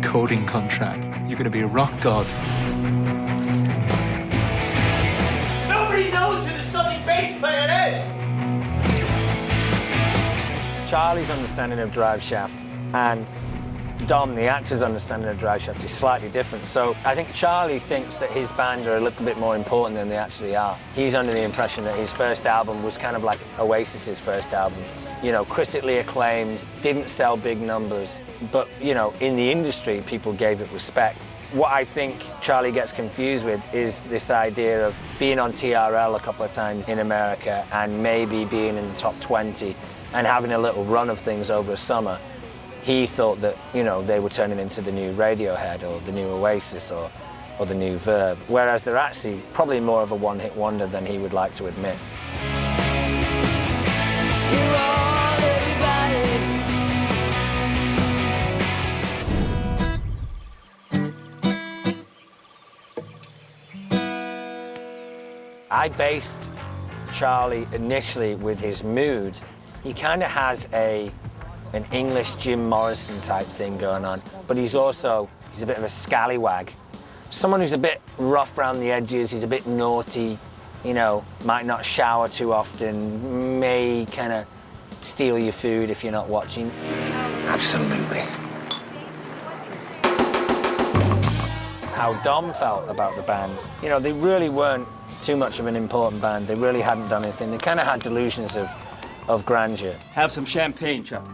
recording contract. You're going to be a rock god. Nobody knows who the Southern bass player is! Charlie's understanding of Driveshaft and Dom, the actor's understanding of Driveshaft, is slightly different. So I think Charlie thinks that his band are a little bit more important than they actually are. He's under the impression that his first album was kind of like Oasis's first album. You know, critically acclaimed, didn't sell big numbers, but, you know, in the industry, people gave it respect. What I think Charlie gets confused with is this idea of being on TRL a couple of times in America and maybe being in the top 20 and having a little run of things over a summer. He thought that, you know, they were turning into the new Radiohead or the new Oasis or the new Verb, whereas they're actually probably more of a one-hit wonder than he would like to admit. I based Charlie initially with his mood. He kind of has an English Jim Morrison type thing going on, but he's a bit of a scallywag. Someone who's a bit rough around the edges, he's a bit naughty, you know, might not shower too often, may kind of steal your food if you're not watching. Absolutely. How Dom felt about the band. You know, they really weren't too much of an important band. They really hadn't done anything. They kind of had delusions of grandeur. Have some champagne, Chuck.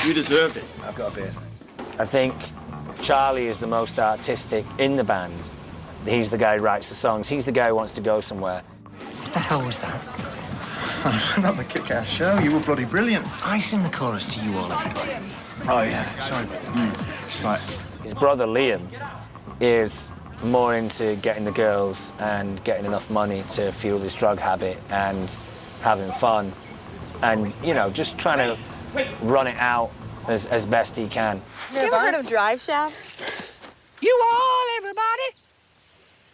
You deserved it. I've got a beer. I think Charlie is the most artistic in the band. He's the guy who writes the songs. He's the guy who wants to go somewhere. What the hell was that? Another kick-ass show. You were bloody brilliant. I sing the chorus to You All Everybody. Oh, yeah. Sorry. It's like... His brother Liam is more into getting the girls and getting enough money to fuel his drug habit and having fun and, you know, just trying to run it out as best he can. Have you ever heard of Driveshaft? You all, everybody!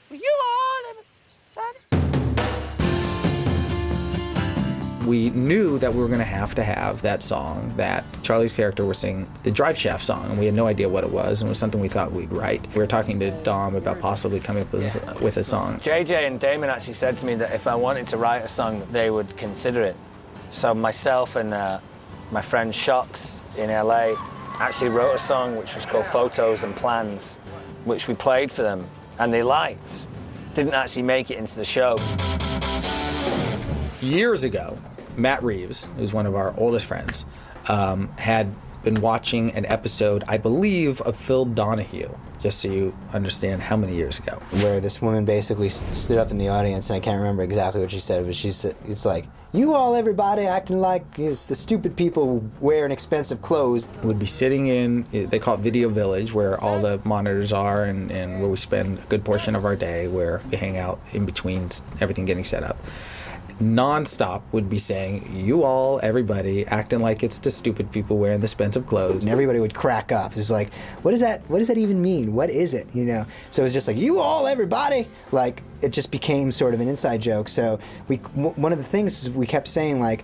You all, everybody! We knew that we were going to have that song that Charlie's character was singing, the Driveshaft song, and we had no idea what it was, and it was something we thought we'd write. We were talking to Dom about possibly coming up with a song. JJ and Damon actually said to me that if I wanted to write a song, they would consider it. So myself and my friend Shocks in LA actually wrote a song which was called Photos and Plans, which we played for them, and they liked. Didn't actually make it into the show. Years ago, Matt Reeves, who's one of our oldest friends, had been watching an episode, I believe, of Phil Donahue, just so you understand how many years ago. Where this woman basically stood up in the audience, and I can't remember exactly what she said, but it's like, you all, everybody, acting like it's the stupid people wearing expensive clothes. Would be sitting in, they call it Video Village, where all the monitors are and where we spend a good portion of our day, where we hang out in between everything getting set up. Non-stop would be saying, you all, everybody, acting like it's the stupid people wearing the expensive clothes. And everybody would crack up. It's like, what does that even mean? What is it, you know? So it was just like, you all, everybody! Like, it just became sort of an inside joke. So one of the things is we kept saying, like,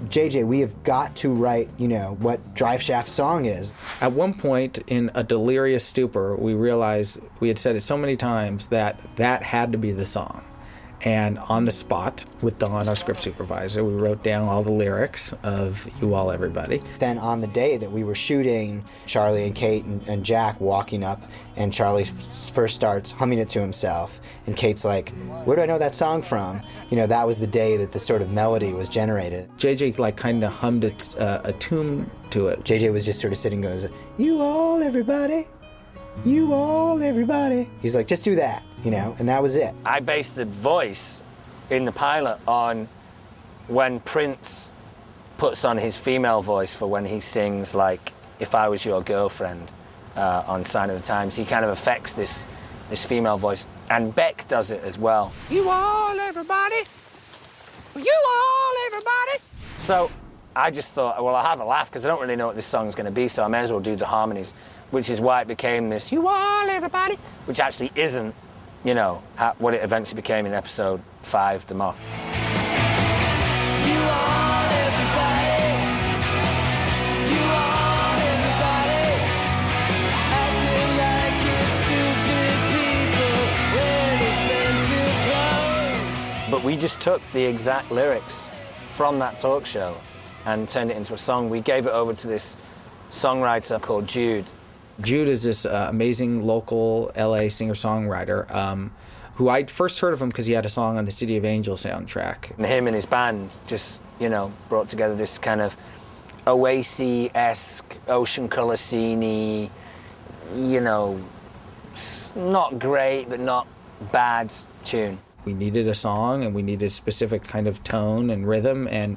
JJ, we have got to write, you know, what Driveshaft's song is. At one point, in a delirious stupor, we realized, we had said it so many times, that had to be the song. And on the spot, with Don, our script supervisor, we wrote down all the lyrics of You All Everybody. Then on the day that we were shooting, Charlie and Kate and Jack walking up, and Charlie first starts humming it to himself, and Kate's like, where do I know that song from? You know, that was the day that the sort of melody was generated. JJ, like, kind of hummed a tune to it. JJ was just sort of sitting, goes, you all, everybody. You all, everybody. He's like, just do that, you know, and that was it. I based the voice in the pilot on when Prince puts on his female voice for when he sings, like, If I Was Your Girlfriend on Sign of the Times. He kind of affects this female voice. And Beck does it as well. You all, everybody! You all, everybody! So I just thought, well, I'll have a laugh because I don't really know what this song's going to be, so I may as well do the harmonies, which is why it became this, you all, everybody, which actually isn't, you know, what it eventually became in episode 5, The Moth. You all, everybody! You all, everybody! Acting just took the exact lyrics from that talk show and turned it into a song. We gave it over to this songwriter called Jude. Jude is this amazing local LA singer-songwriter who I'd first heard of him because he had a song on the City of Angels soundtrack. And him and his band just, you know, brought together this kind of Oasis-esque, ocean colour scene-y, you know, not great but not bad tune. We needed a song and we needed a specific kind of tone and rhythm, and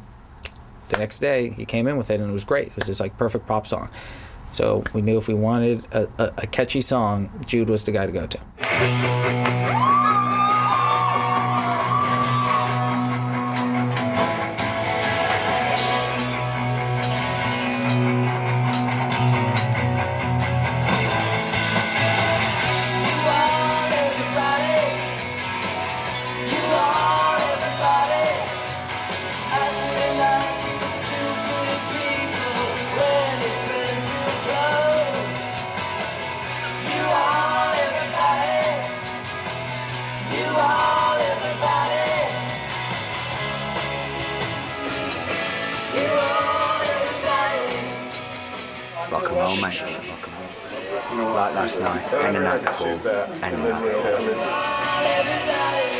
the next day he came in with it and it was great. It was this like perfect pop song. So we knew if we wanted a catchy song, Jude was the guy to go to. Rock and roll, mate. Rock and roll. Like last night, and the night before, and the night before.